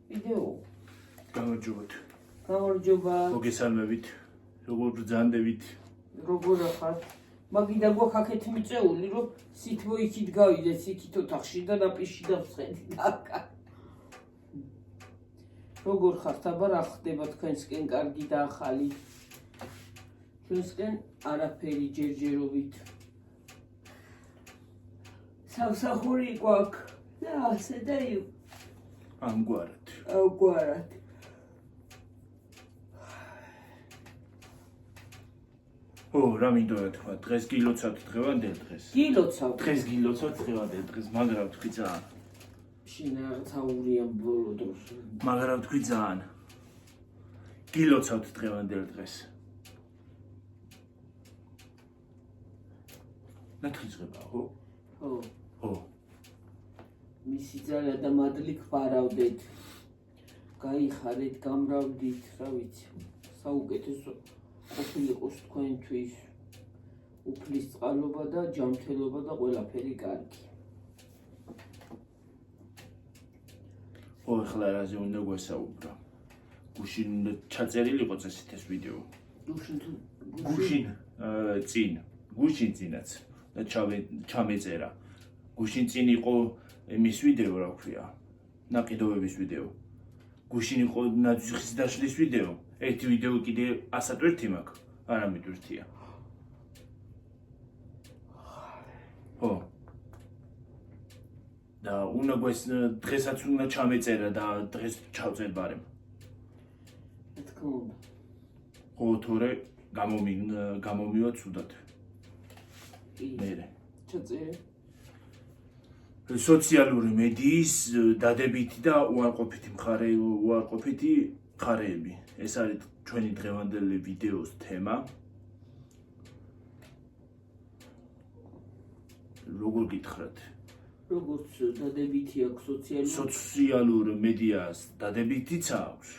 ვიდეო. გამარჯობათ. გამარჯობა. მოგესალმებით. როგორ ბრძანდებით? როგორ ხართ? მაგიდა გვაქვს აქეთ მიწეული, რომ სითბო იქით გავიდეთ, იქით ოთახში და ნაპირში დავსხედით აქ. როგორ ხართ? აბა რა ხდება თქვენსკენ კარგი და ახალი? ჩვენსკენ არაფერი ჯერჯერობით. სამსახური გვაქვს და ასე და ამგვარად. ამგვარად. რა მინდოდა თქვა, დღეს გილოცავთ დღევანდელ დღეს. გილოცავთ. დღეს გილოცავთ დღევანდელ დღეს, მაგრამ თქვი ძალიან. შენ რაღაცა ურიან ბოლო დროს. მაგრამ თქვი ძალიან. გილოცავთ დღევანდელ დღეს. ნათხიძღება, ხო? ხო. ხო. მისი ძალა და მადლი გვარავდეთ. გაიხარეთ, გამრავდით, რა ვიცი. საუკეთესო ყოფილიყოს თქვენთვის. უფლის წყალობა და ჯანმრთელობა და ყველაფერი კარგი. ხო, ახლა რაზე უნდა გვესაუბრო? გუშინ უნდა ჩაწერილიყო წესით ეს ვიდეო. გუშინ წინაც და ჩამეწერა. გუშინ წინ იყო იმის ვიდეო, რა ქვია, ნაკიდობების ვიდეო. გუშინ იყო ნაძვიხის დაშლის ვიდეო. ერთი ვიდეო კიდე 101 მაქვს, არამედ ერთია. ხო. და უნდა დღესაც უნდა ჩამეწერა და დღეს ჩავწერ ბარემ. რა თქმა უნდა. ხო, თორე გამომივა ცუდად. მერე. ჩაწერე. სოციალური მედიის დადებითი და უარყოფითი მხარეები. ეს არის ჩვენი დღევანდელი ვიდეოს თემა. როგორ გითხრათ? როგორც დადებითი აქვს სოციალურ მედიას დადებითიც აქვს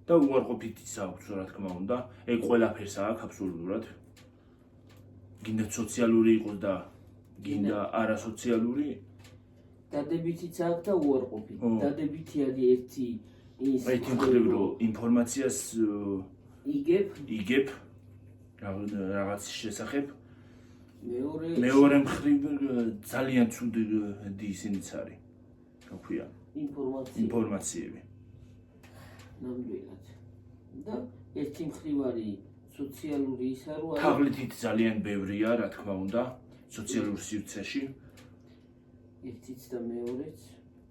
და უარყოფითიც აქვს, რა თქმა უნდა. ეგ ყველაფერს აქვს აბსოლუტურად. გინდა სოციალური იყოს და გინდა არასოციალური. დადებითიც აქვს და უარყოფითი. დადებითი არის ერთი მხრივ რომ ინფორმაციას იგებ რაღაც შესახებ. მეორე მხრივ ძალიან ცუდი ისინიც არის. რა ქვია? ინფორმაციები. ნამდვილად. და ერთი მხრივ არის სოციალური ისა რო არის თაღლითით ძალიან ბევრია, რა თქმა უნდა, სოციალურ სივრცეში. ერთიც და მეორეც.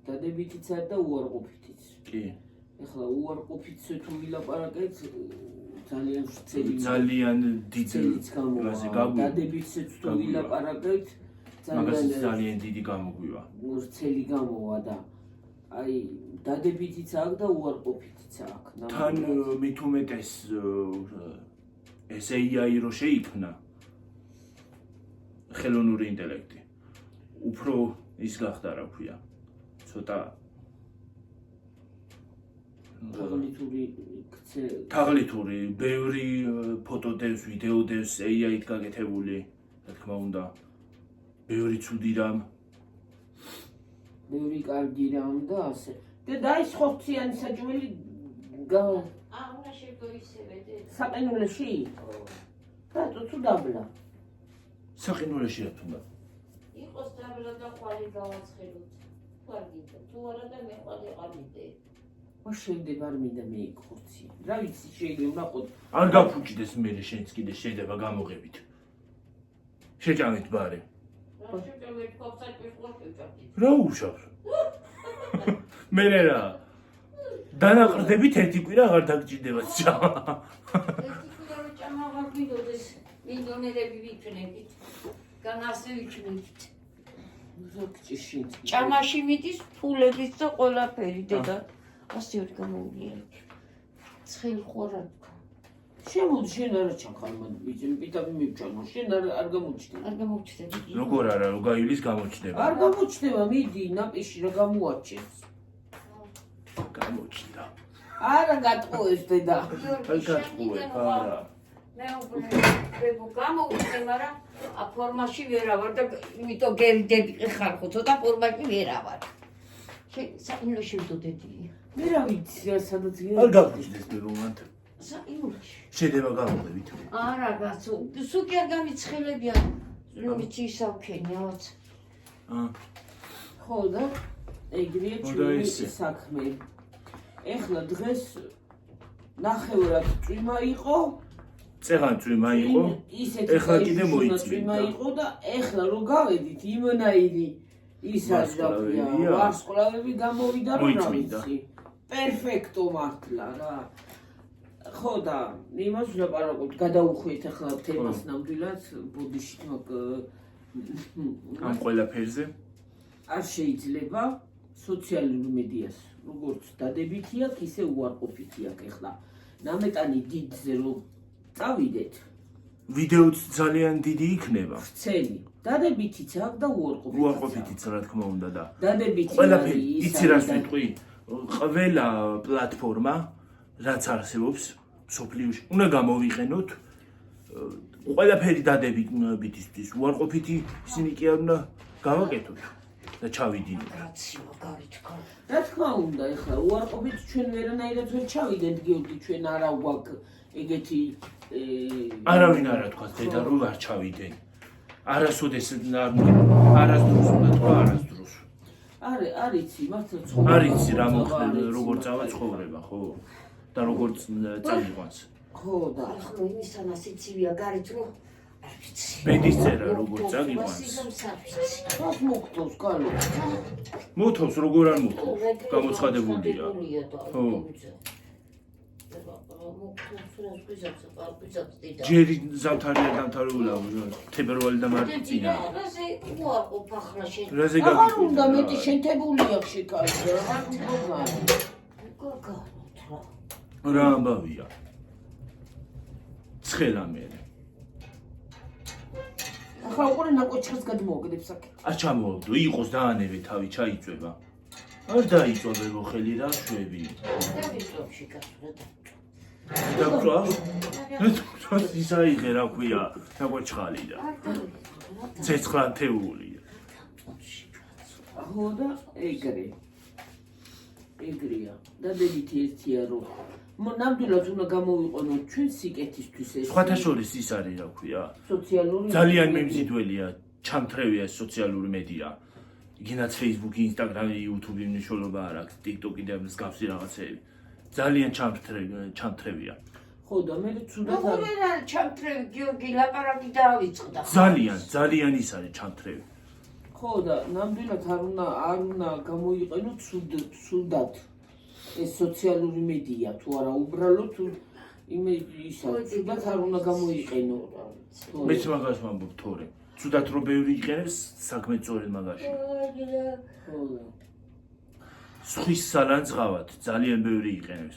დადებითიც არის და უარყოფითიც. კი. ეხლა უარყოფითს თუ ვილაპარაკეთ ძალიან ძალიან დიდიც იმაზე გაგვი. დადებითს თუ ვილაპარაკეთ ძალიან დიდი გამოგვივა. ვრცელი გამოვა და აი დადებითიც აქვს და უარყოფითიც აქვს. თან მით უმეტეს ეს AI რო შეიქმნა ხელოვნური ინტელექტი. უფრო ის გახდა, რა ქვია, ცოტა თაღლითური, ბევრი ფოტო დევს, ვიდეო დევს, AI-ით გაკეთებული, რა თქმა უნდა, ბევრი ცუდი რამ, ბევრი კარგი რამ და ასე. და დაის ხორციანი საჭმელი უნდა შეგოისებედეთ. საყინულეში? რატო თუ დაბლა? საყინულეში რა თქმა. იყოს დაბლა და ხვალე გავაცხელოთ. თუ არ გინდა, თუ არა და მე ხვალე ყავიდე. შევდებ არ მინდა მე ხორცი. რა ვიცი შეიძლება ყოთ. არ გაფუჭდეს მე შენც კიდე შეიძლება გამოღებით. შეჭამეთ ბარე. რა შეჭამეთ ხორცაკის ხორცაკი. რა უშავს? მე რა. დანაყრდებით ერთი კვირა აღარ დაგჭირდება ჭამა. ერთი კვირა ჭამა აღარ გვიდოდეს. მილიონერები ვიქნებით. განასე ვიქნებით. ჭამაში მიდის ფულებით და ყველაფერი დედა. ასე ორი გამოუვლიერებ. ცხელი ხوارად. შემოდი შენ არა ჩახალმან ვიცი პიტაბი მივჭამო. შენ არ გამოჩნდა. არ გამოჩნდა. როგორ არა, რო გაივლის გამოჩნდება. არ გამოჩნდება, მიდი ნაპირში რა გამოაჩენს. გამოჩნდა. არა გატყუეს დედა. აი გატყუე, არა. მე უბრალოდ გამოვიდე, მაგრამ ფორმაში ვერავარ და იმიტომ გევიდები ხარ ხო, ცოტა ფორმაში ვერავარ. საიმლოში ვდოდები. მე რა ვიცი რა სადაც არ გავხიზდეს მე რომანტ. საიმლოში. შედება გავუყევით. არა, კაცო, სუკი არ გამიცხელებია. ვიცი ისავქენიაც. ხო და ეგრეა ჩვენი საქმე. ეხლა დღეს ნახევრად წვიმა იყო. წეღან წვიმა იყო. ეხლა კიდე მოიწვიმა იყო და ეხლა რო გავედით იმნაირი ის არის და ვარსკვლავები გამოვიდა რომ რა ვიცი. პერფექტო მართლა რა. ხო და იმას ვლაპარაკობთ, გადავუხვით ახლა თემას ნამდვილად ბოდიში ამ ყველაფერზე არ შეიძლება სოციალურ მედიას როგორც დადებითი აქვს, ისე უარყოფითი აქვს ახლა. ნამეტანი დიდზე რომ წავიდეთ, ვიდეოც ძალიან დიდი იქნება. ვრცელი, დადებითიც აქვს და უარყოფითიც რა თქმა უნდა და დადებითი ყველაფერი იცი რას ვიტყვი? ყველა პლატფორმა რაც არსებობს სოფლიოში უნდა გამოვიყენოთ ყველაფერი დადებითისთვის უარყოფითი ისინი კი არ უნდა გავაკეთოთ და ჩავიდინოთ. რა თქმა უნდა, ეხლა უარყოფით ჩვენ ვერანაირად ვერ ჩავიდეთ, გიორგი, ჩვენ არა გვაქვს ეგეთი არავინ არა თქვა დედა რომ არ ჩავიდენ. არასოდეს არასდროს უნდა თქვა არასდროს. არიცი, მართლა არიცი რა მოხდება, როგორ წავა ცხოვრება, ხო? და როგორც წაიყვანს. ხო და ახლა იმისთანაც იცივია გარეთ რომ არ ვიცი. ბედის წერა როგორ წაიყვანს. ხას მოგწევს კალო. მოთხოვს როგორ არ მოთხოვს. გამოცხადებულია. ხო. ჯერი ზამთარია დამთავრებულა თებერვალი და მარტი წინა. რაზე აღარ უნდა მეტი შენთებული აქვს შეკალო რა რა ამბავია. ცხელა მე. ახლა უყურე ნაკოჩხას გადმოაგდებს აქ. არ ჩამოვაგდო, იყოს დაანევე თავი ჩაიწვება. არ დაიწვებო ხელი რა შვები. დაკვრა? ის აიღე რა ქვია, ნაკოჩხალი და. ცეცხლათეული. ხო და ეგრეა. დადებითი ერთია რომ ნამდვილად უნდა გამოვიყენოთ ჩვენ სიკეთისთვის ეს. სხვათა შორის ის არის რა ქვია. სოციალური ძალიან მემზიდველია, ჩამთრევია სოციალური მედია. იგინაც Facebook, Instagram, YouTube მნიშვნელობა არ აქვს, TikTok-ი და მსგავსი რაღაცები. ძალიან ჩამთრევია. ხო და მე თუნდაც როგორ არის ჩამთრევი გიორგი ლაპარაკი დაავიწყდა. ძალიან ის არის ჩამთრევი. ხო და ნამდვილად არ უნდა გამოიყენოთ სუდად ეს სოციალური მედია თუ არა უბრალოდ ისა სუდად არ უნდა გამოიყენო. მეც მაგას ვამბობ თორე. სუდად რო ბევრი იყენებს საქმე სწორედ მაგაში. ხო და სხვის სალანძღავად ძალიან ბევრი იყენებს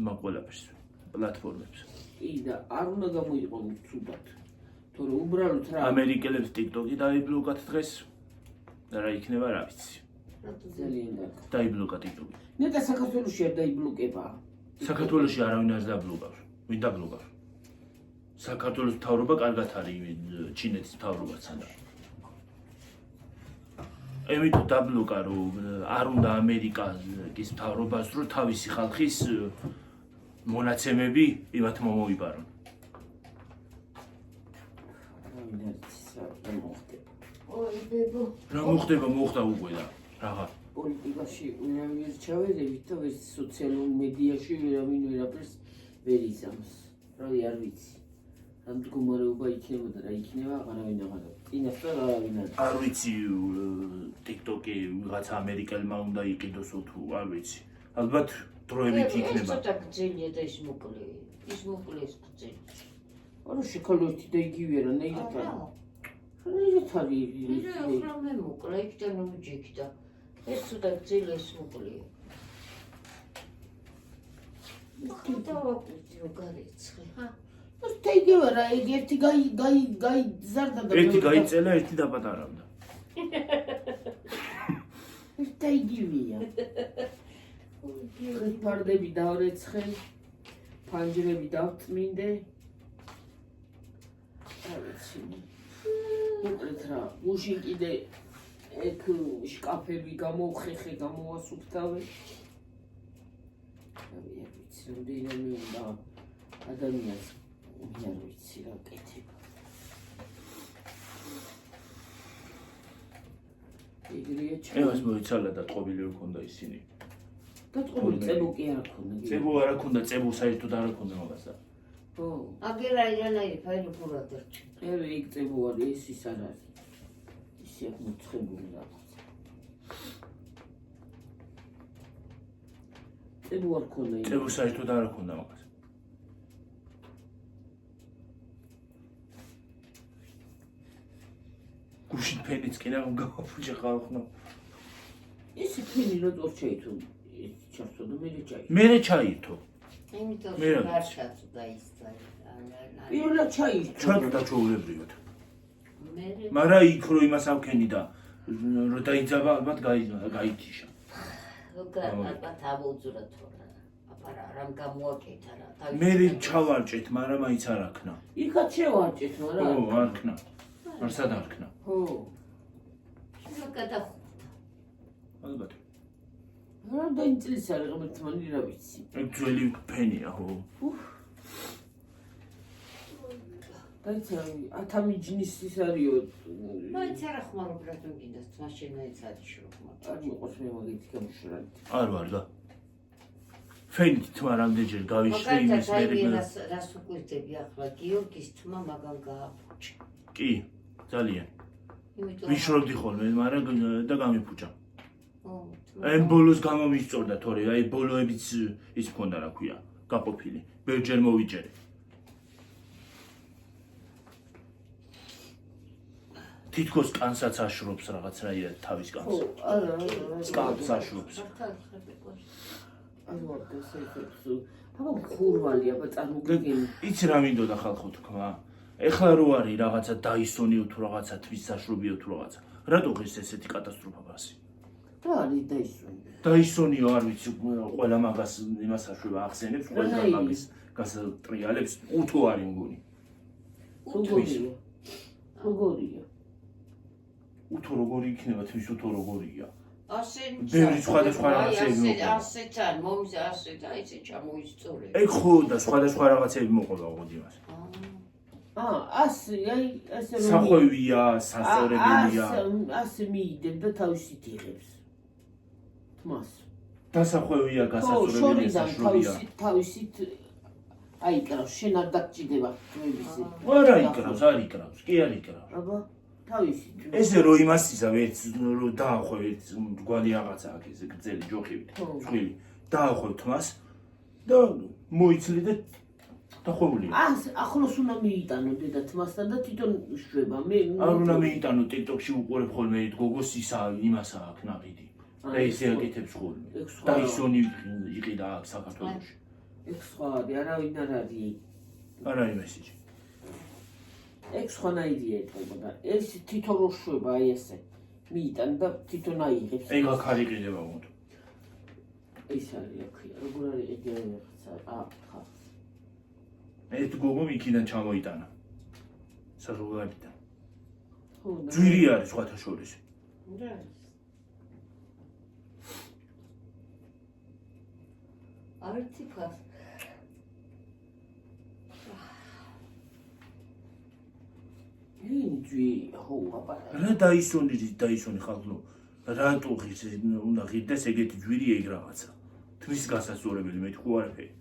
მაგ ყველაფერს პლატფორმებს. კი და არ უნდა გამოიყენოთ სუდად. თორე უბრალოდ რა ამერიკელებს TikTok-ი დაიბლოკათ დღეს და რა იქნება რა ვიცი. ძალიან დაიბლოკა TikTok-ი. ნეტა საქართველოში არ დაიბლოკება. საქართველოში არავინ არ დაბლოკავს. ვინ დაბლოკავს? საქართველოს მთავრობა კარგად არის ჩინეთის მთავრობასთან და ემიტო დაბლოკა რომ არ უნდა ამერიკის მთავრობას რომ თავისი ხალხის მონაცემები იმათ მომოიბარონ. რა მოხდება მოხდა უკვე და რაღა პოლიტიკაში ვერავინ ვერ ჩავედებით და ეს სოციალურ მედიაში ვერავინ ვერაფერს ვერ იზამს. რავი არ ვიცი. ამ მდგომარეობა იქნებოდა რა იქნება არავინ აღარ წინასწარ არავინ არ ვიცი TikTok-ი ვიღაცა ამერიკელმა უნდა იყიდოს თუ არ ვიცი. ალბათ დროებით იქნება. ცოტა გძელია და ის მოკლე ეს გძელი. არა შეკალოთი და იგივე რა ნეირად არის. ნეირად არის. ახლა მე მოკლე იქიდან მომიჯექი და ეს ცოტა გძელი ეს მოკლეა. დავაკვირდი რომ გარეცხე ხა იგივე რა ეგ ერთი გაიზარდა და ერთი გაიწელა, ერთი დაპატარავდა. და იგივეა. ფარდები დავრეცხე, ფანჯრები დავწმინდე. არ ვიცი. მოკლედ რა, გუშინ კიდე ეგ შკაფები გამოვხეხე, გამოვასუფთავე. არ ვიცი, რამდენიმე უნდა ადამიანს არ ვიცი რა კეთება. ეგრეა ევას მოიცალა და ტყობილი რო ქონდა ისინი. და ტყობილი წებო კი არ ქონდა. წებო არ ქონდა, წებო საერთოდ არ ქონდა მაგასა. ხო. აგერა ირანაირი ფაილი ფულად ერჩი. ევე იქ წებო არის, ის არ არის. ისე აქ მოცხებული რაღაც. წებო არ ქონდა. წებო საერთოდ არ ქონდა მაგას. გუშინ ფენიც კი რა გავაფუჭე ხალხო. ისი ფენი რატო ჩაითო? ჩასწო და მე ჩაითო. იმიტომ მე რომ არ ჩაწვდა ის წარი. პირველად ჩაითო. ჩაწვდა ჩაულებრივად. მე მაგრამ იქ რო იმას ავქენი და რო დაიძაბა ალბათ გაითიშა. ალბათ ამოუძურა თორა. აპარა რამ გამოაკეთა რა. მე ჩავარჭეთ, მაგრამ მაინც არ აქნა. იქაც შევარჭეთ, მაგრამ ო, არ ქნა. არ სად არ ქნა. ხო. შენ გადახუთა. ალბათ. რამდენი წლის არის ღმერთმანი რა ვიცი. ეგ ძველი ფენია, ხო. დაიცა ათამიჯნის ის არისო. მაინც არა ხმარობ რატომ გინდა თმაშენ მაინც არის შროხ მაგრამ. არ მიყვარს მე მაგითი გამშრალით. არ ვარ და. ფენით თმა რამდენჯერ გავიშრე იმის მე. რას უკვირდები ახლა გიორგის თმა მაგან გააფუჭა. კი, ძალიან. იმიტომ ვიშრობდი ხოლმე, მაგრამ და გამიფუჭა. ო, აი ბოლოს გამომისწორდა თორე, აი ბოლოებიც ის მქონდა რა ქვია, გაყოფილი. ბევრჯერ მოვიჭერე. თითქოს კანსაც აშრობს რაღაცნაირად თავის კანს. ხო, არა, კანს აშრობს. არ ვარ გასაიფეთო. აბა ხურვალი, აბა წარმოგიდგენი. იცი რა მინდოდა ხალხო თქვა? ეხლა რო არის რაღაცა დაისონიო თუ რაღაცა თვის საშრობიო თუ რაღაცა. რატო ღირს ესეთი კატასტროფა გასი? რა არის დაისვენი? დაისონიო არ ვიცი, ყველა მაგას იმას აშვება ახსენებს, ყველა მაგის გასატრიალებს უთო არის მგონი. როგორია? როგორია? უთო როგორი იქნება, თვის უთო როგორია? ასე ბევრი სხვადასხვა რაღაცები მოყვება. ასეც არ მომის ასეც აი ეს ჩამოისწორე. ეგ ხო და სხვადასხვა რაღაცები მოყვება ოღონდ იმას. ასე, აი, ასე რომ სახვევია, სასწორებელია. ასე მიიდება თავისით იღებს. თმას. დასახვევია, ხო, გასასწორებელია, შორიდან საშრობია. თავისით აიკრავს, შენ არ დაგჭირდება თვებისი. არა იკრავს, არ იკრავს, კი არ იკრავს. აბა, თავისით. ესე რო იმას ისა ვერც რო დაახვევ ერთ მგვალი რაღაცა აქ ეს გრძელი ჯოხივით, ხო. წვილი. დაახვევ თმას და მოიცლი და დახვეულია. ახლოს უნდა მიიტანო დედა თმასთან და თვითონ შვება. მე არ უნდა მიიტანო TikTok-ში უყურებ ხოლმე გოგოს ისა იმასა აქ ნაყიდი. და ისე აკეთებს ხოლმე. და ისონი იყიდა აქ საქართველოში. ეგ სხვა არის, არავინ არ არის. არა იმესიჯი. ეგ სხვანაირია ეთქობა და ეს თვითონ რო შვება აი ესე. მიიტან და თვითონ აიღებს. ეგ აქ არ იყიდება მოდ. ეს არის აქ, როგორ არის ეგ ხა. ეს გოგო იქიდან ჩამოიტანა. საზღვარიდან. ხო, და ძვირი არის სხვათა შორის. რა არტი ფას ძვირი, ხო, აბა. რა დაისონი ხალხო? რატო ღირს უნდა ღირდეს ეგეთი ძვირი ეგ რაღაცა? თმის გასასწორებელი მე თქვი არაფერი.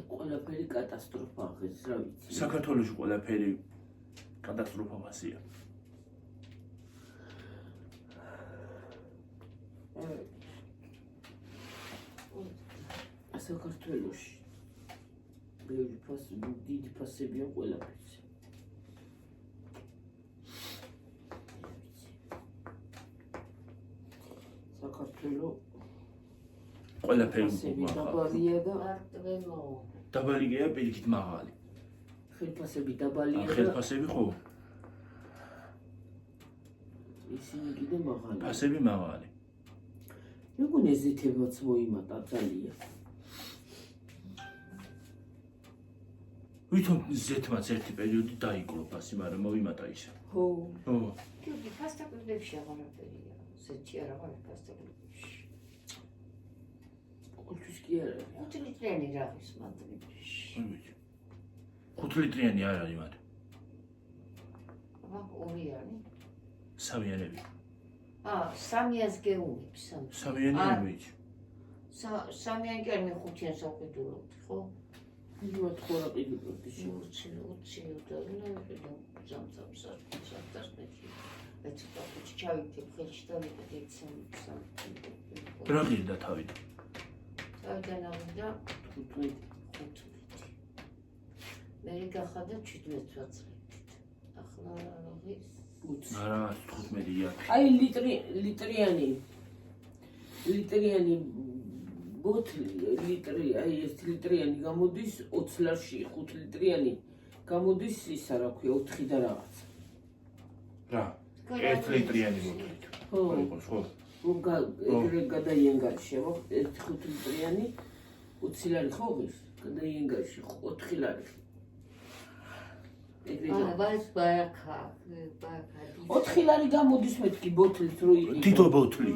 ყველაფერი კატასტროფაა ხეს რა ვიცი. საქართველოში ყველაფერი კატასტროფაა. საქართველოში ბევრი ფასები, დიდი ფასებია ყველაფერს. საქართველო ყველაფერი დაბალია და არტვემო დაბალია პირიქით მაღალი. ხელფასები დაბალია და ხელფასები ხო? ისინი კიდე მაღალი. ფასები მაღალი. მეგონი ეზეთებაც მოიმატა ძალიან. ვითომ ზეთმაც ერთი პერიოდი დაიკლო ფასი, მაგრამ მოვიმატა ისე. ხო. ო. კი, ფასტაკლებში აღარაფერია. ზეთი არ აღარ ფასტაკლებში. ყოველთვის კი არა. 5 ლიტრიანი რაღაც მადრიდში. 5 ლიტრიანი არ არის მათ. აბა, ორიანი. სამიანები. სამიანს გეუბნებს. სამიანები. სამიანი კი არ მე 5-იანს ავყიდულობდი, ხო? იმათ ხო რა ყიდულობდი. 20 და ზამთარში. ეცოტა ჩავიქეთ ხელში და ვიყიდე სამ. რა გირდა თავიდან? თავიდან ავიდა 15. მე გახადა 17 წლით. ახლა არის 20. არა, 15-ია. აი ლიტრიანი ბოთლი, აი 1 ლიტრიანი გამოდის 20 ლარში, 5 ლიტრიანი გამოდის ისა რა ქვია 4 და რაღაც. რა? 1 ლიტრიანი ბოთლით. ხო. ხო. ეგრე გადაიენგარში, 5 ლიტრიანი 20 ლარი ხო ღირს? გადაიენგარში 4 ლარი. ბაის ბაიაკა. 4 ლარი გამოდის მეთქი ბოთლით რო იყიდო. თითო ბოთლი.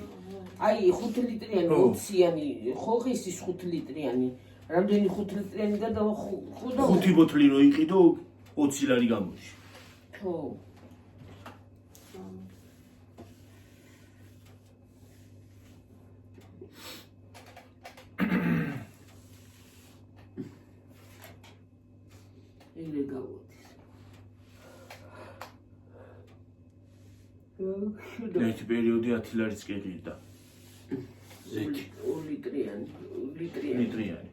აი 5 ლიტრიანი 20-იანი ხო ღირს ის 5 ლიტრიანი. რამდენი 5 ლიტრიანი გადავა ხო და 5 ბოთლი რო იყიდო 20 ლარი გამოდის. ხო. ეგრე გამოდის. ერთი პერიოდი 10 ლარიც კი ღირდა. ზეთი. 2 ლიტრიანი. ლიტრიანი.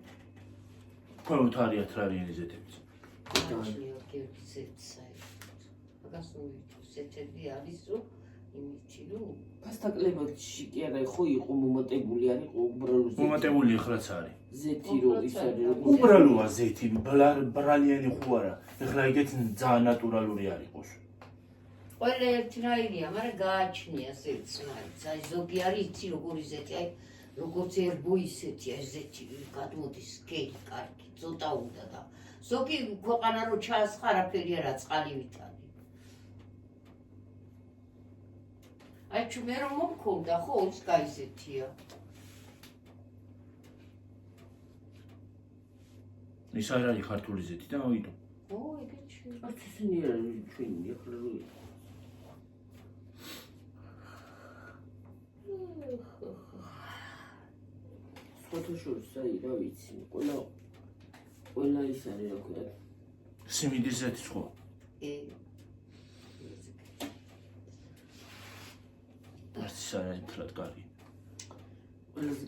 ხოლმე 10 ლარიანი ზეთებიც. ზეთები არის რომ იმითი რომ ფასტაკლებაში კი არა ხო იყო მომატებული არ იყო უბრალოდ მომატებული ახლაც არის. ზეთი რო ის არის უბრალოა ზეთი, ბრალიანი ხო არა. ეხლა იგეთ ძალიან ნატურალური არ იყოს. ყველა ერთნაირია, მაგრამ გააჩნია ზეთს. აი ზოგი არის იცი როგორი ზეთი, აი როგორც ერბო ისეთი, აი ზეთი გადმოდის გელი კარგი, ცოტა უნდა და ზოგი ქვეყანა რო ჩაასხა არაფერი არა წყალივით არის. აი ჩვენ რომ მომქონდა ხო ის გაიზეთია. ის არ არის ქართული ზეთი და მოიდო. ო ეგეც არც ისინი არ არის ჩვენი ახლა რო ფოტოშოპს აი რა ვიცი ყველა ის არის რა ქვია სიმინდის ზეთი ხო? არც ის არ არის მთლად კარგი.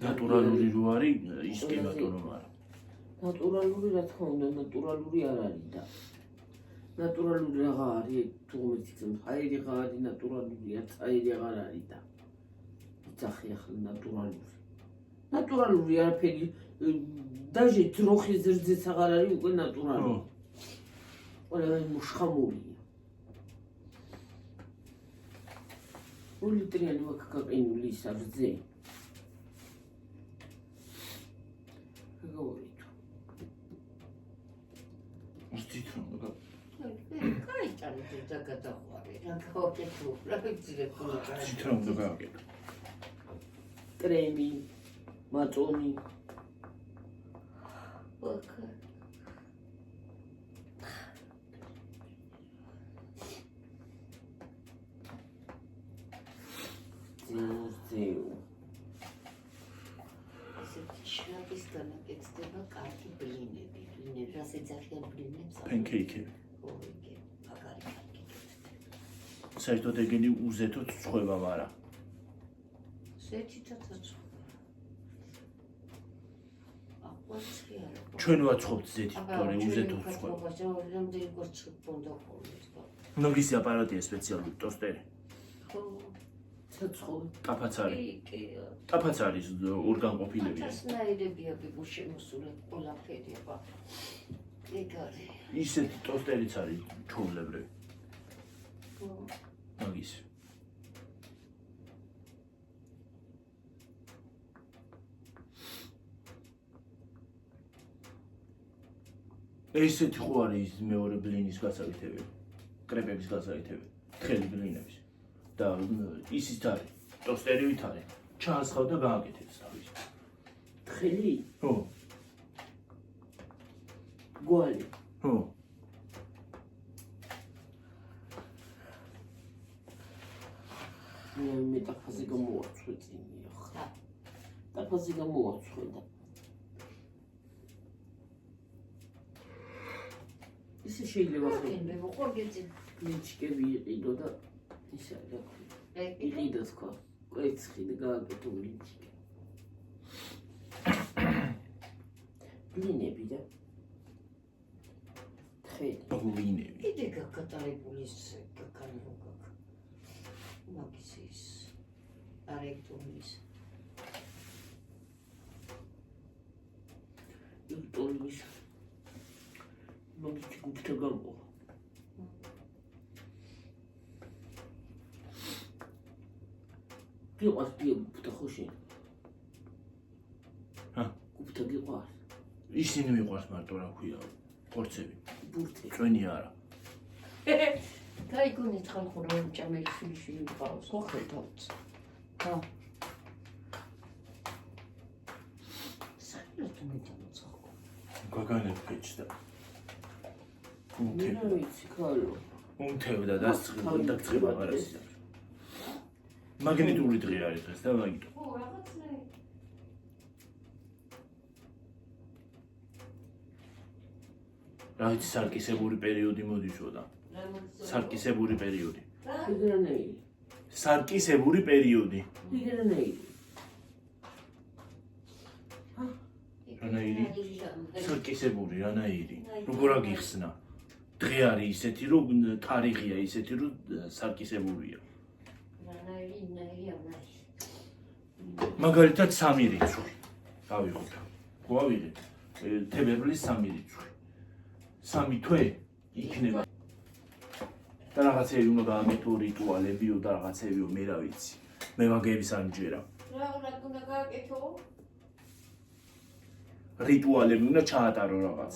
ნატურალური რო არის, ის კი ბატონო არა. ნატურალური რა თქმა უნდა ნატურალური არ არის და ნატურალური რაღა არის თუ მომეცი ხაირი რა არის ნატურალურია წაირი აღარ არის და იცახი ახლა ნატურალური არაფერი დაჟე ძროხის ზრდიც აღარ არის უკვე ნატურალური ყველა მუშხამურია 2 ლიტრიანი მაქვს გაყინული ის აბძე Citron, citron da gel. Kremi, matoni. Pancake. საერთოდ ეგენი უზეთოდ წვება მარა. ჩვენ ვაწყობთ ზეთით, თორე უზეთოდ წვება. ნოგის აპარატია სპეციალური ტოსტერი. ტაფაც არის. ტაფაც არის ორგანყოფილები. ასნაირებია გუშემოსული ყველაფერი აბა. ეგ არის. ისეთი ტოსტერიც არის ჩოვლებრივი. ნოგის. ესეთი ხო არის მეორე ბლინის გასაკეთებელი, კრეპების გასაკეთებელი, თხელი ბლინების და ისიც არის, ტოსტერივით არის, ჩაასხავ და გააკეთებს თავის. თხელი? ხო. გვალი? ხო. მე ტაფაზე გამოვაცხვე წინია ხა. ტაფაზე გამოვაცხვე და ისე შეიძლება მე მოყოლგეცი. ნიჩკები იყიდო და ისა რა ქვია. იყიდო თქვა. კვეცხი და გააკეთო ნიჩკი. ბლინები და თხელი. ბლინები. კიდე გაკატარებული გაკანი რო გაკ. მაგის არექტუმის. იუტოლის მაგის გუფთა გამო. გიყვარს გუფთა ხოში. ჰა, გუფთა გიყვარს. ისინი მიყვარს მარტო რა ქვია, ხორცები. ბურთი. ჩვენი არა. გაიგონეთ ხალხო რა ჭამელი შვილი მყავს, ხო ხედავთ. ხა. საერთოდ მე დამოცხო. გაგანებ ფეჭდა. მე რა ვიცი ქალო. უმთევდა და დაწყება არ არის. მაგნიტური დღე არის დღეს და მაგიტო. ხო, რაღაცნაირად. რა ვიცი სარკისებური პერიოდი მოდიშო და სარკისებური პერიოდი. იგრანეი. სარკისებური პერიოდი. იგრანეი. რანაირი? სარკისებური რანაირი. როგორ აგიხსნა? დღე არის ისეთი, რომ თარიღია ისეთი, რომ სარკისებურია. მაგალითად 3 რიცხვი. დავიღოთ. გვავიღეთ. თებერვლის 3 რიცხვი. 3 თვე იქნება. და რაღაცები უნდა გააკეთო რიტუალებიო და რაღაცებიო, მე რა ვიცი. მე მაგების არ მჯერა. რა უნდა გააკეთო? რიტუალები უნდა ჩაატარო რაღაც.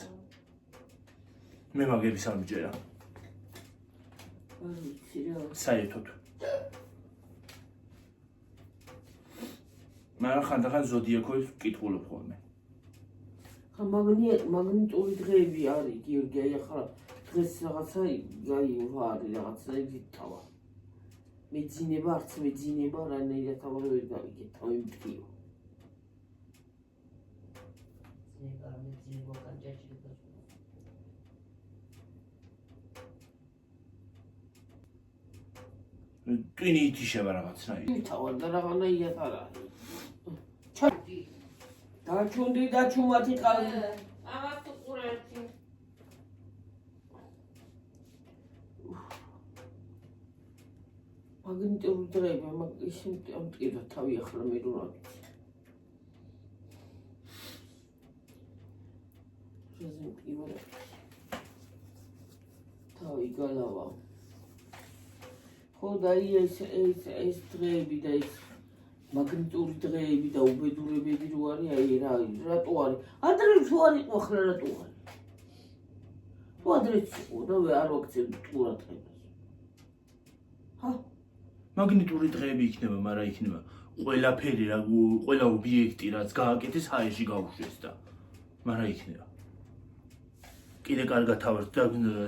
მე მაგების არ მჯერა. არ ვიცი რა. საერთოდ. მაგრამ ხანდახან ზოდიაქოს ვკითხულობ ხოლმე. ხა მაგნიტური დღეები არის გიორგი, აი ახლა დღეს რაღაცა აი ვარი რაღაცა იგითავა. მეძინება არც მეძინება რანაირად აღარ ვერ გავიგე თავი მდგიო. ტვინი ითიშება რაღაცნაირად. ვითავა და რაღაცნაირად არ არის. დაჩუნდი და ჩუმათი ყავი. ამათ უყურერთი. მაგნიტური დღეები, მაგ ისინი ამტკივრა თავი ახლა მე რა ვიცი. ზემტკივრა. თავი გალავა. ხო და ეს დღეები და ეს მაგნიტური დღეები და უბედურებები რო არის, აი რატო არის? ადრე თუ არ იყო, ახლა რატო არის? თუ ადრეც იყო და არ ვაქცევდი ტყურად დღეს. ჰა, მაგნიტური დღეები იქნება, მაგრამ იქნება ყველაფერი რა, ყველა ობიექტი რაც გააკეთეს ჰაერში გაუშვეს და მაგრამ იქნება. კიდე კარგად თავად და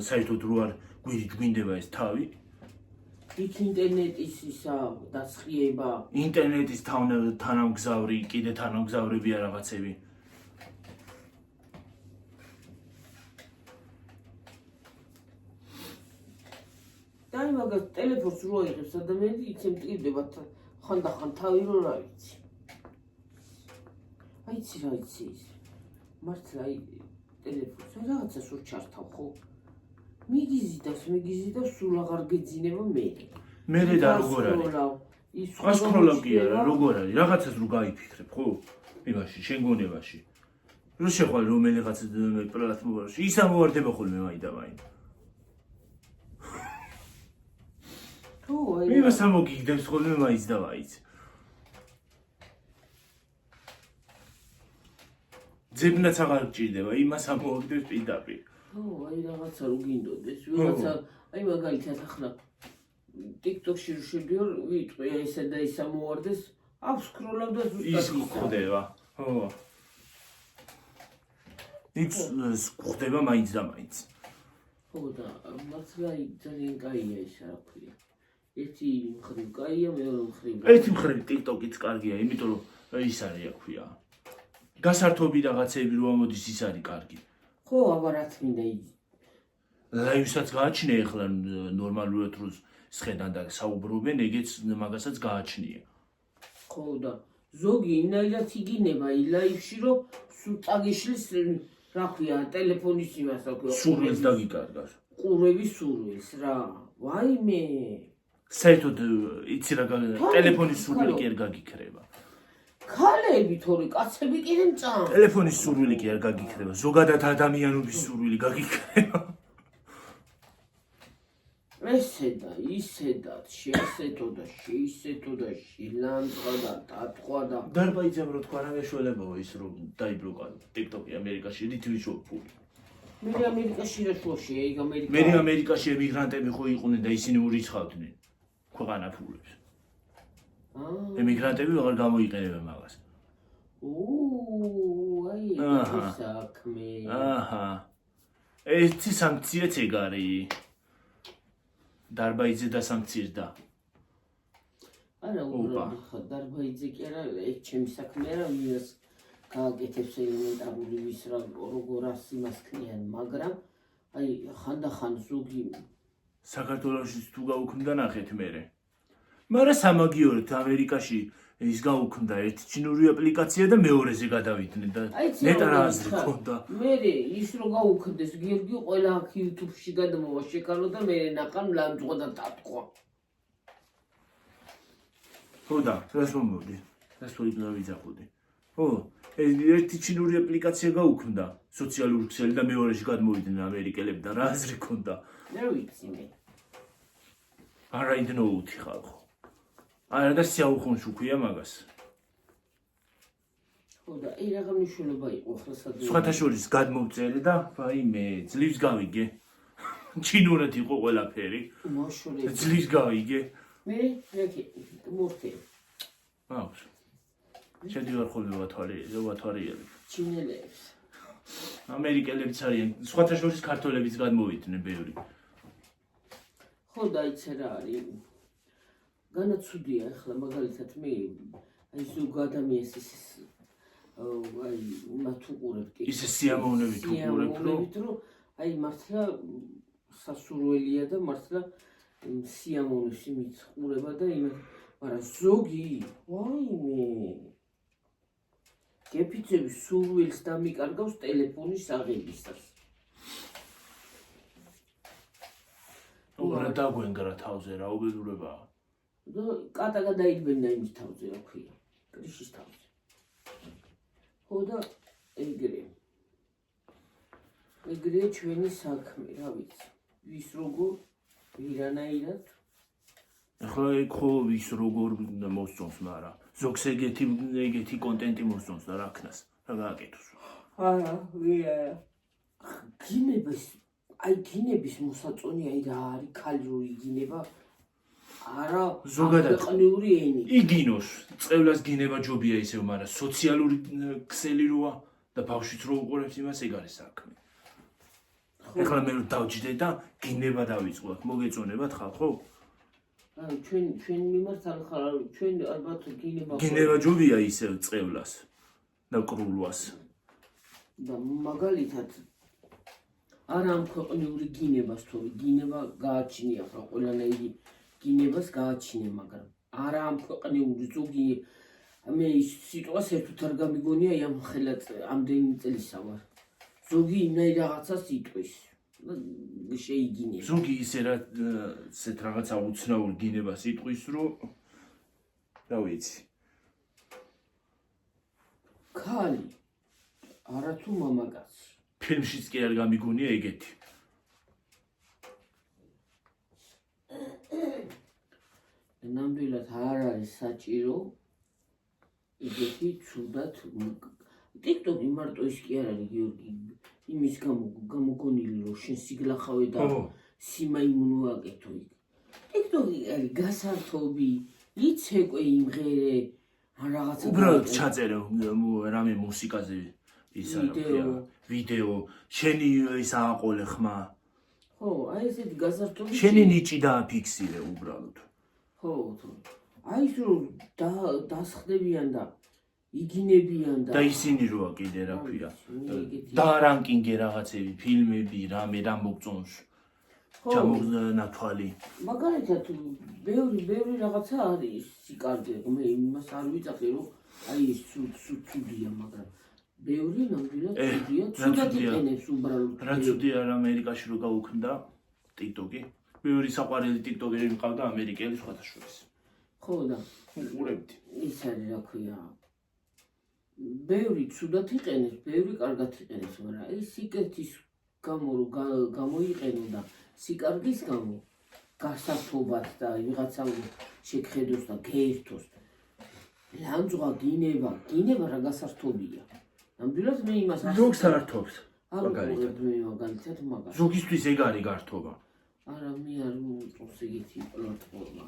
საერთოდ რო არ გვინდება ეს თავი. იქ ინტერნეტის ისა დასხიება. ინტერნეტის თანამგზავრი, კიდე თანამგზავრებია რაღაცები. და აი მაგას ტელეფონს რო აიღებს ადამიანი, იქ მტკივრდება ხანდახან თავი რო რა ვიცი. აიცი რა იცი ის. მართლა აი ტელეფონს რაღაცას ურ ჩართავ ხო? მიგიზიდა სულ აღარ გეძინება მე. მე და როგორ არის? ასკროლავ კი არა, როგორ არის? რაღაცას რო გაიფიქრებ, ხო? იმაში, შენ გონებაში. რო შეხვარ რომელიღაც პლატფორმაში, ის ამოვარდება ხოლმე მაინდა. თუ აი მე მას ამოგიგდებს ხოლმე მაინც და მაინც. ძებნაც აღარ გჭირდება, იმას ამოვაგდებს პირდაპირ. აი რაღაცა რო გინდოდეს, ვიღაცა, აი მაგალითად ახლა TikTok-ში რო შევდივარ, ვიტყვი ესა და ისა მოვარდეს, ავსკროლავ და ზუსტად ის ხდება. ხო. ის ხდება მაინც და მაინც. ხო და მართლა ძალიან კაია ის რა ქვია. ერთი მხრივ კაია, მეორე მხრივ. ერთი მხრივ TikTok-იც კარგია, იმიტომ რომ ის არის რა ქვია. გასართობი რაღაცები რო ამოდის ის არის კარგი. ხო, აბა რა თქმა ლაივსაც გააჩნია ახლა ნორმალურად როს სხედან და საუბრობენ, ეგეც მაგასაც გააჩნია. ხო და ზოგი ინაირად იგინება ლაივში რომ სულ წაგიშლის რა ქვია ტელეფონის იმას რა ქვია სურვილს დაგიკარგავს. ყურების სურვილს რა. ვაიმე. საერთოდ იცი რა ტელეფონის სურვილი კი არ გაგიქრება. ქალები თორე კაცები კიდე მწან. ტელეფონის სურვილი კი არ გაგიქრება. ზოგადად ადამიანობის სურვილი გაგიქრება. ესე და ისე და შეასეთო და შეისეთო და შილანძღა და დათყვა და დარბაიძემ რო თქვა რა მეშველებაო ის რომ დაიბროკა TikTok-ი ამერიკაში რითვი შოფული. მე ამერიკაში რა შუაში ეგ ამერიკა. მე ამერიკაში ემიგრანტები ხო იყვნენ და ისინი ურიცხავდნენ ქვეყანა ფულებს. ემიგრანტები აღარ გამოიყენებენ მაგას. აი ეს საქმე. აჰა. ერთი სანქციაც ეგ არის. დარბაიძე და სანქცირდა. არა, უბრალოდ ხო დარბაიძე კი არა, ეს ჩემი საქმეა რა მიას გააკეთებს ელემენტარული ვის რა როგორ ასიმას ქნიან, მაგრამ აი ხანდახან ზოგი საქართველოში თუ გაუქმდა ნახეთ მერე. მაგრამ სამაგიორეთ ამერიკაში ის გაუქმდა ერთი ჩინური აპლიკაცია და მეორეზე გადავიდნენ და ნეტა რა აზრი ქონდა. მერე ის რო გაუქმდეს გიორგი ყველა აქ YouTube-ში გადმოვა შეკარო და მე ნაყან ლამძღვა და დათყვა. ხო და რას მომოდი? რას თვითონ ვიძახოდი? ხო, ერთი ჩინური აპლიკაცია გაუქმდა, სოციალური ქსელი და მეორეში გადმოვიდნენ ამერიკელები და რა აზრი ქონდა? მე ვიცი მე. არა იდნოუთი ხალხო. არა და სიაუხონში უქვია მაგას. ხო და აი რაღა მნიშვნელობა იყო ახლა სადღაც. სხვათა შორის გადმოვწერე და ვაიმე, ძლივს გავიგე. ჩინურად იყო ყველაფერი. მოშორე. ძლივს გავიგე. მე რეკი მორთე. აქვს. შედივარ ხოლმე ვათვალიერებ. ჩინელებს. ამერიკელებიც არიან, სხვათა შორის ქართველებიც გადმოვიდნენ ბევრი. ხო და იცი რა არის. განაცუდია ახლა მაგალითად მე აი ზოგ ადამიანს ის აი მათ უყურებ კი ისე სიამოვნებით უყურებ რომ აი მართლა სასურველია და მართლა სიამოვნებს იმით ყურება და იმით მაგრამ ზოგი ვაიმე გეფიცების სურვილს დამიკარგავს ტელეფონის აღებისას უბრალოდ დაგვენგრა თავზე რა უბედურებაა და კატა გადაიდგენდა იმის თავზე რა ქვია კრიშის თავზე ხო და ეგრე ჩვენი საქმე რა ვიცი ვის როგორ ვირანაირად ახლა ეგ ხო ვის როგორ მოსწონს მაგრამ ზოგს ეგეთი კონტენტი მოსწონს და რა ქნას რა გააკეთოს არა ვიარა გინების მოსაწონი აი რა არის ქალი რო იგინება არა ზოგადად ყნიური ენი იგინოს წევლას გინება ჯობია ისევ მაგრამ სოციალური ქსელი როა და ბავშვიც რო უყურებს იმას ეგ არის საქმე ეხლა მე დავჯდე და გინება დავიწყოთ მოგეწონებათ ხალხო აი ჩვენ მიმართ ახლა ჩვენ ალბათ გინება ჯობია ისევ წევლას და კრულვას და მაგალითად არა ამ ქვეყნიური გინებას თორე გინება გააჩნია ახლა ყველანაირი გინებას გააჩინე მაგრამ არა ამ ქვეყნიური ზოგი მე ის სიტყვას ერთად არ გამიგონია ამ ხელად ამდენი წელისა ვარ ზოგი იმნაირ რაღაცას იტყვის შეიგინებს ზოგი ისეთ რაღაცა უცნაურ გინებას იტყვის რომ რა ვიცი ქალი არათუ მამაკაცი ფილმშიც კი არ გამიგონია ეგეთი ნამდვილად არ არის საჭირო ეგეთი ცუდად TikTok-ი მარტო ის კი არ არის გიორგი იმის გამოგონილი რომ შენ სიგლახავე და სიმაიმუნო აკეთო იქ. TikTok-ი არის გასართობი, იცეკვე იმღერე ან რაღაცა. უბრალოდ ჩაწერე რამე მუსიკაზე ის არა ვიდეო, შენი ის ააყოლე ხმა. ხო, აი ესეთი გასართობი. შენი ნიჭი დააფიქსირე უბრალოდ. ხო, აი ის რომ დასხდებიან და იგინებიან და ისინი როა კიდე რა ქვია. და რანკინგი რაღაცები, ფილმები, რამე რა მოგწონს. ჩამონათვალი. მაგალითად, ბევრი რაღაცა არის სიკარდე, მე იმას არ ვიცახე რომ აი ეს ცუდია, მაგრამ ბევრი ნამდვილად ცუდია, ცუდად იყენებს უბრალოდ. რა ცუდია რა ამერიკაში რო გაუქმდა TikTok-ი. ბევრი საყვარელი TikTok-ერი მყავდა ამერიკელი სხვათა შორის. ხო და უყურებდი. ის არის რა ქვია. ბევრი ცუდად იყენებს, ბევრი კარგად იყენებს, მაგრამ ეს სიკეთის გამო რომ გამოიყენო და სიკარგის გამო გასართობად და ვიღაცამ შეგხედოს და გეერთოს. ლანძღვა გინება რა გასართობია. ნამდვილად მე იმას ზოგს ართობს. მაგალითად მე მაგალითად მაგას. ზოგისთვის ეგ არის გართობა. არა მე არ მომწონს ეგეთი პლატფორმა.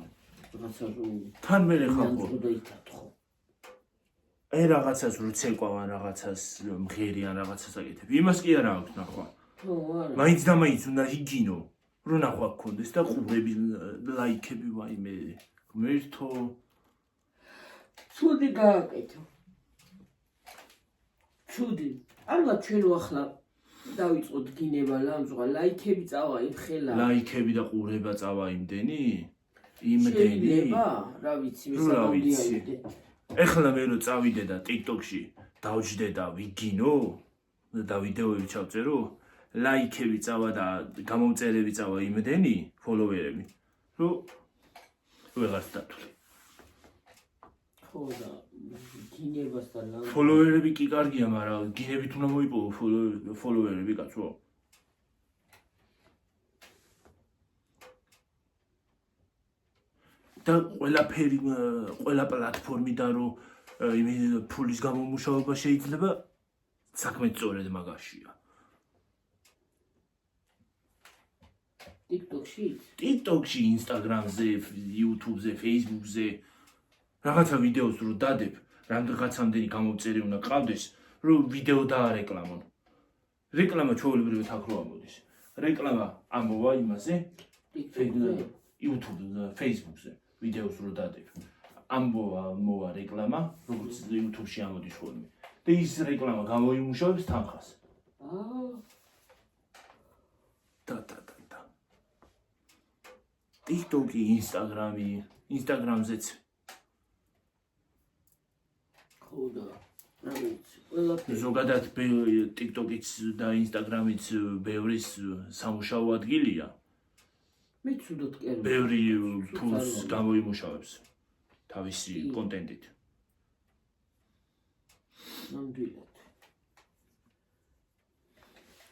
რაღაცა რომ თან მე ხარ ხო და ითათხო. აი რაღაცას რო ცეკვავან რაღაცას მღერიან რაღაცას აკეთებ. იმას კი არა აქვს ნახვა. ხო არა. მაინც და მაინც უნდა იგინო. რო ნახვა გქონდეს და ყურები ლაიქები ვაიმე. ღმერთო. ცუდი გააკეთო. ცუდი. ალბათ ჩვენ ახლა დავიწყოთ გინება ლანძღვა, ლაიქები წავა იმხელა. ლაიქები და ყურება წავა იმდენი? იმდენი? რა ვიცი, მისამოდიაიდე. ეხლა მე რო წავიდე და TikTok-ში დავჯდე და ვიგინო და ვიდეოები ჩავწერო, ლაიქები წავა და გამომწერები წავა იმდენი, ფოლოვერები, რომ ვეღარ დათვლი. ხო და გინებას და ლანძღვა. ფოლოვერები კი კარგია, მაგრამ გინებით უნდა მოიპოვო ფოლოვერები კაცო. და ყველაფერი ყველა პლატფორმიდან რომ ფულის გამომუშავება შეიძლება საქმე სწორედ მაგაშია. TikTok-ში, Instagram-ზე, YouTube-ზე, Facebook-ზე რაღაცა ვიდეოს რო დადებ, რაღაცამდენი გამოწერი უნდა ყავდეს, რომ ვიდეო დაარეკლამონ. რეკლამა ჩვეულებრივად აქ რო ამოდის. რეკლამა ამოვა იმაზე, YouTube-ზე, Facebook-ზე. ვიდეოს რო დადებ. ამოვა რეკლამა, როგორც YouTube-ში ამოდის ხოლმე. და ის რეკლამა გამოიმუშავებს თანხას. და. TikTok-ი, Instagram-ზეც. ხო და რა ვიცი, ყველაფერი. ზოგადად TikTok-იც და Instagram-იც ბევრის სამუშაო ადგილია. მე ცუდად კერვი. ბევრი ფულს გამოიმუშავებს თავისი კონტენტით. ნამდვილად.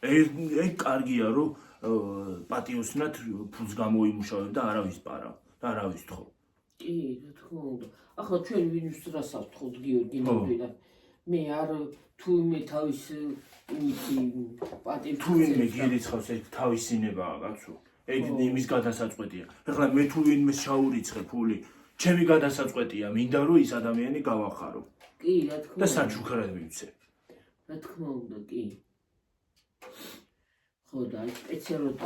ეგ კარგია, რომ პატიოსნად ფულს გამოიმუშავებ და არავის პარა და არავის თხოვ. კი, რა თქმა უნდა. ახლა ჩვენ ვინც რას ავთხოვთ გიორგი ნამდვილად. მე არ თუ მე თავის იმითი პატივს თუ ვინმე გირიცხავს ეგ თავისინებაა კაცო. ეგ იმის გადასაწყვეტია. ეხლა მე თუ ვინმე შაურიცხე ფული, ჩემი გადასაწყვეტია, მინდა რომ ის ადამიანი გავახარო. კი, რა თქმა უნდა. და საჩუქრად მივცე. რა თქმა უნდა, კი. ხო და სპეციალურად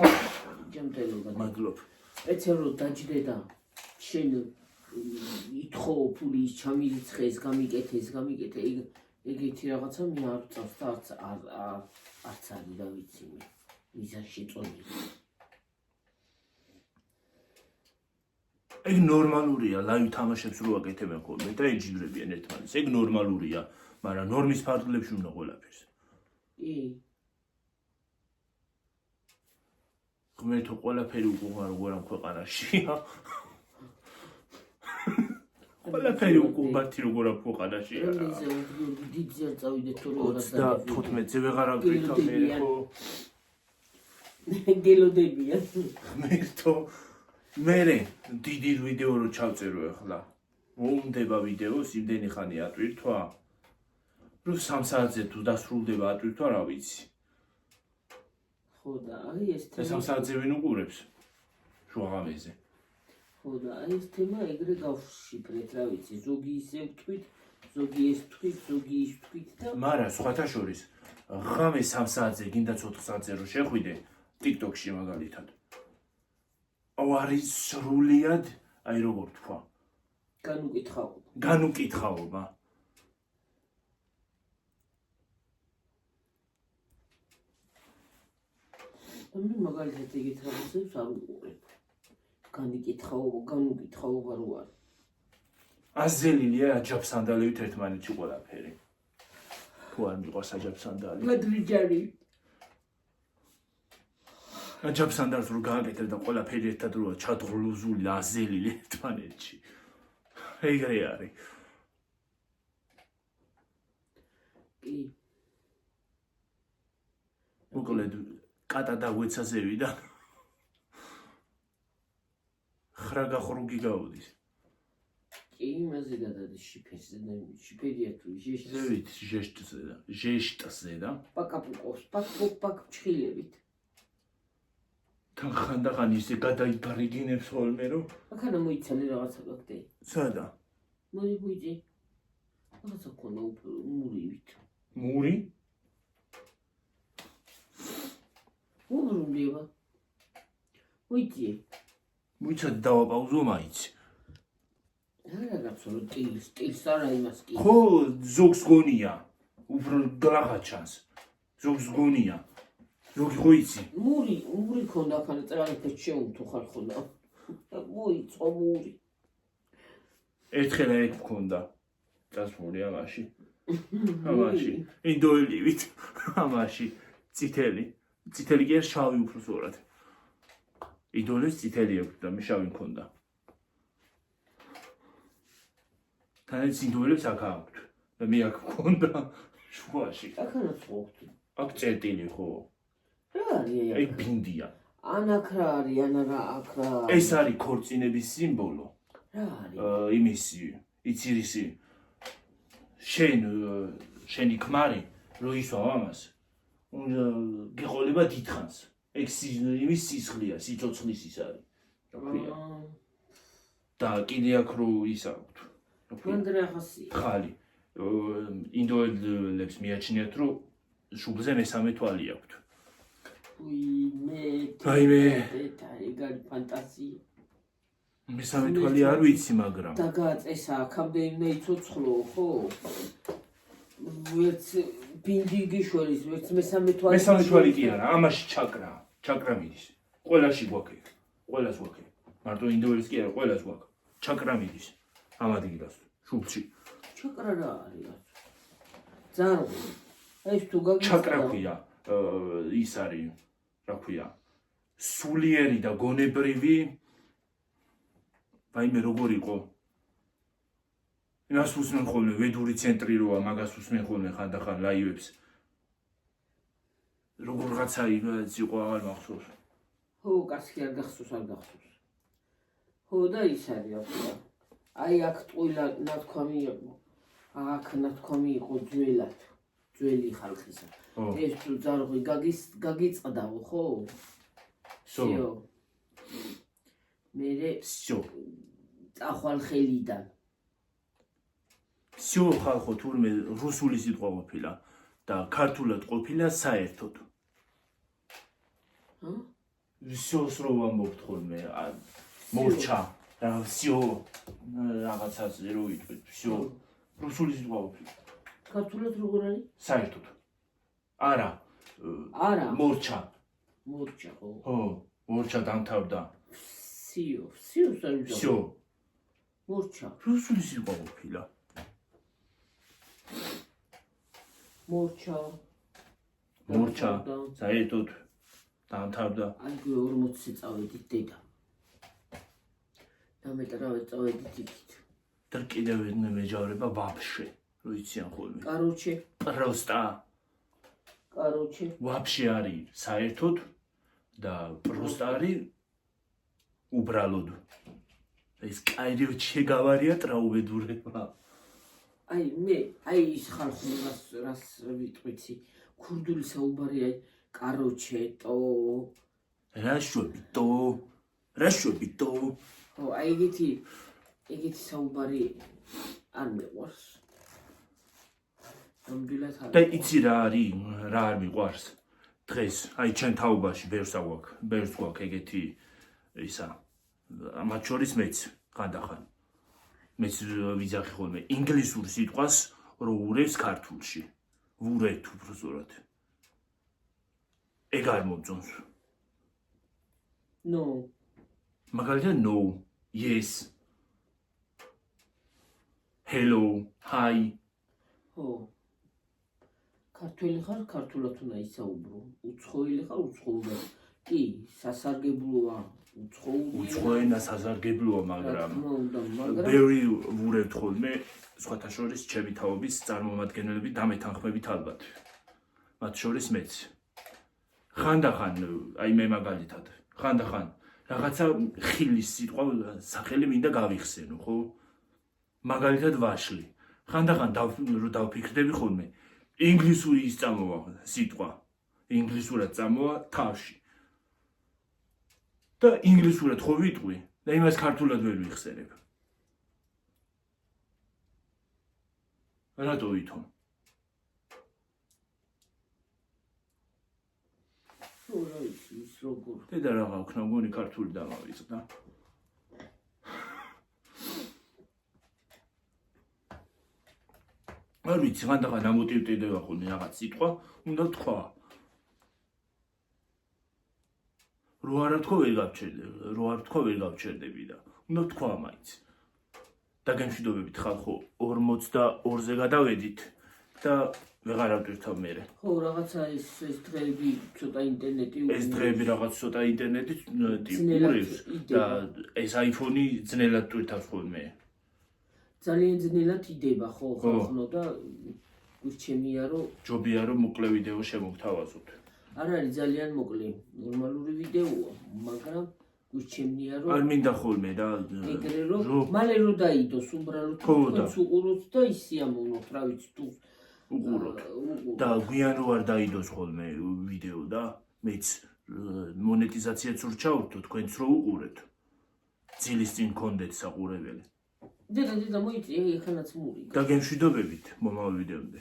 ჯამტელობა. მადლობ. სპეციალურად დაჯდე და შენ ითხოვ ფული ის ჩამირიცხე, ეს გამიკეთე, ეგეთი რაღაცა მე არ წავს და არც არის რა ვიცი მე. ვიზა შეწონილი. ეგ ნორმალურია, ლაივ თამაშებს რო აკეთებენ ხოლმე და ეჯიბრებიან ერთმანეთს. ეგ ნორმალურია, მაგრამ ნორმის ფარგლებში უნდა ყველაფერს. კი. ღმერთო, ყველაფერი უკვე როგორ ამ ქვეყანაშია. ყველაფერი უკუბათი როგორ ამ ქვეყანაშია. დიდზე არ წავიდეთ თუ 35-ზე ვეღარ ამკრითა მე ხო. გელოდებია. ღმერთო მერე დიდი ვიდეო რო ჩავწერო ახლა. მომდება ვიდეოს იმდენი ხანი ატვირთვა. რომ 3 საათზე თუ დასრულდება ატვირთვა, რა ვიცი. ხო და აი ეს და 3 საათზე ვინ უყურებს შუაღამეზე ხო და აი ეს თემა ეგრე გავშიფრეთ რა ვიცი ზოგი ისე ვთქვით ზოგი ეს ვთქვით ზოგი ის ვთქვით და მაგრამ სხვათა შორის ღამე 3 საათზე გინდა 4 საათზე რო შეხვიდე TikTok-ში მაგალითად არის სრულიად აი როგორ თქვა განუკითხაობა მე მაგალითად ეგეთ რაღაცებს არ უყურებ განუკითხაობა რო არის აზელილია აჯაფსანდალივით ერთმანეთში ყველაფერი თუ არ მიყვარს აჯაფსანდალი გადრიჯარი აჯაფსანდალს რო გააკეთებ და ყველაფერი ერთად როა ჩადღლუზული აზელილი ერთმანეთში ეგრე არის კი მოკლედ კატა დაგვეცაზე ვიდა ხრა გახრუგი გაუდის კი იმაზე გადადის შიფერია თუ ზევით ჟეშტზე და პაკაპუკოს პაკ ჩხილებით თან ხანდახან ისე გადაიგარიგინებს ხოლმე რომ აქანა მოიცალე რაღაცა გაგდე სადა მოიგუიძი რაღაცა ქონა მურივით მური უბრუნდება მოიცი მოიცად დავაპაუზო მაინც რაღაცა რომ სტილს არა იმას კი ხო ზოგს გონია უფრო გლაღაჩანს ზოგს გონია ზოგი ხო იცი მური ქონდა ხან წერალით შეუნთო ხარ ხოლმე მოიწო მური ერთხელ ეგ მქონდა წასული ამაში ინდოელივით ამაში წითელი კი არ შავი უფრო სწორად ინდოელის წითელი აქვს და მე შავი მქონდა თანაც ინდოელებს აქ აქვთ და მე აქ მქონდა შუაში აქანაც ყოფილი აქ წერტილი ხო რა არის აი ბინდია ან აქ რა არის ან რა აქ რა ეს არის ქორწინების სიმბოლო რა არის იმისი იცირისი შენი ქმარი რო ისვა ამას გიყოლება დიდხანს ეგ იმის სისხლია სიცოცხლის ის არის და კიდე აქ რო ის აქვთ ხალი ინდოელებს მიაჩნიათ რომ შუბლზე მესამე თვალი აქვთ მე ეგარი ფანტაზია მესამე თვალი არ ვიცი მაგრამ დაგაწესა აქამდე იმე იცოცხლო ხო ვერც ბინდი გიშველის ვერც მესამე თვალი კი არა ამაში ჩაკრა მიდის ყველაში გვაქვს ყველას გვაქვს მარტო ინდოელის კი არა ყველას გვაქვს ჩაკრა მიდის ამ ადგილას შუბლში ჩაკრა რა არის ძარღვი ეს თუ გაგიწყდა ჩაკრა ქვია ის არის რა ქვია სულიერი და გონებრივი ვაიმე როგორ იყო იმას უსმენ ხოლმე ვედური ცენტრი როა მაგას უსმენ ხოლმე ხანდახან ლაივებს როგორღაცა იყო აღარ მახსოვს ხო კაცი არ გახსოვს ხო და ის არის ახლა აი აქ ტყუილა ნათქვამი იყო აქ ნათქვამი იყო ძველი ხალხისა ეს თუ ძარღვი გაგიწყდაო ხო სო მერე სო წახვალ ხელიდან სო ხალხო თურმე რუსული სიტყვა ყოფილა და ქართულად ყოფილა საერთოდ სოს რო ვამბობთ ხოლმე მორჩა რა სო რაღაცაზე რო იტყვით სო რუსული სიტყვა ყოფილა ქართულად როგორ არის საერთოდ არა მორჩა ხო მორჩა დამთავრდა სიო სო მორჩა რუსული სიტყვა ყოფილა მორჩა საერთოდ დამთავრდა აი 40 წავედით დედა და მეტრავე წავედით იქით და კიდევ ერთი მეჯავრება ვაფშე რო იციან ხოლმე კაროჩე ვაფშე არის საერთოდ და პროსტა არის უბრალოდ ეს კაირი შეგავარია ტრაუბედურება აი მე ის ხალხი რას ვიტყვიცი ქურდული საუბარი აი Короче, то რა შვებითო? ხო, აი ეგეთი საუბარი არ მეყვარს. ნამდვილად არ. და იცი რა არის, რა არ მიყვარს? დღეს, აი ჩვენ თაობაში ბევრს გვაქვს ეგეთი ისა. მათ შორის მეც ხანდახან. მეც ვიძახი ხოლმე ინგლისურ სიტყვას რო ურევს ქართულში. ვურევთ უფრო სწორად. ეგ არ მომწონს. No. მაგალითად no, yes. Hello, hi. ხო. ქართველი ხარ, ქართულად უნდა ისაუბრო. უცხოელი ხარ, უცხოურად. კი, სასარგებლოა. უცხო ენა სასარგებლოა, მაგრამ ბევრი ვურევთ ხოლმე სხვათა შორის ჩემი თაობის წარმომადგენლები დამეთანხმებით ალბათ. მათ შორის მეც. ხანდახან, აი მე მაგალითად, ხანდახან რაღაცა ხილის სიტყვა სახელი მინდა გავიხსენო, ხო? მაგალითად ვაშლი. ხანდახან რო დავფიქრდები ხოლმე, ინგლისური ის წამოვა სიტყვა. ინგლისურად წამოვა თავში. და ინგლისურად ხო ვიტყვი და იმას ქართულად ვერ ვიხსენებ. რატო ვითომ? რა ის როგორ? დედა რა გავქნა, მგონი ქართული დამავიწყდა. არ ვიცი, ხანდახან ამოტივტედება ხოლმე რაღაც სიტყვა, უნდა თქვა. რო არ თქვა ვერ გავჩერდები და უნდა თქვა მაინც. და გემშვიდობებით ხალხო 42-ზე გადავედით და ვეღარ ავტვირთავ მერე. ხო, რაღაცა ეს დღეები ცოტა ინტერნეტი ეს დღეები რაღაც ცოტა ინტერნეტი ტიპურებს და ეს iPhone-ი ძნელად ტვირთავს ხოლმე. ძალიან ძნელად იდება, ხო, ხალხო და გურჩემია რომ ჯობია რომ მოკლე ვიდეო შემოგთავაზოთ. არ არის ძალიან მოკლე, ნორმალური ვიდეოა, მაგრამ გურჩემია რომ არ მინდა ხოლმე და ეგრე რომ მალე რო დაიდოს უბრალოდ თქვენს უყუროთ და ისიამოვნოთ, რა ვიცი თუ უყუროთ. და გვიან რო არ დაიდოს ხოლმე ვიდეო და მეც მონეტიზაციაც ურჩავრთო თქვენც რო უყურეთ. ძილის წინ გქონდეთ საყურებელი. დედა მოიწი, ეხანაც მური. და გემშვიდობებით მომავალ ვიდეომდე.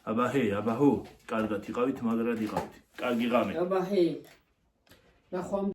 აბა ჰო, კარგად იყავით, მაგრად იყავით. კარგი ღამე. აბა ჰე. ნახვამდის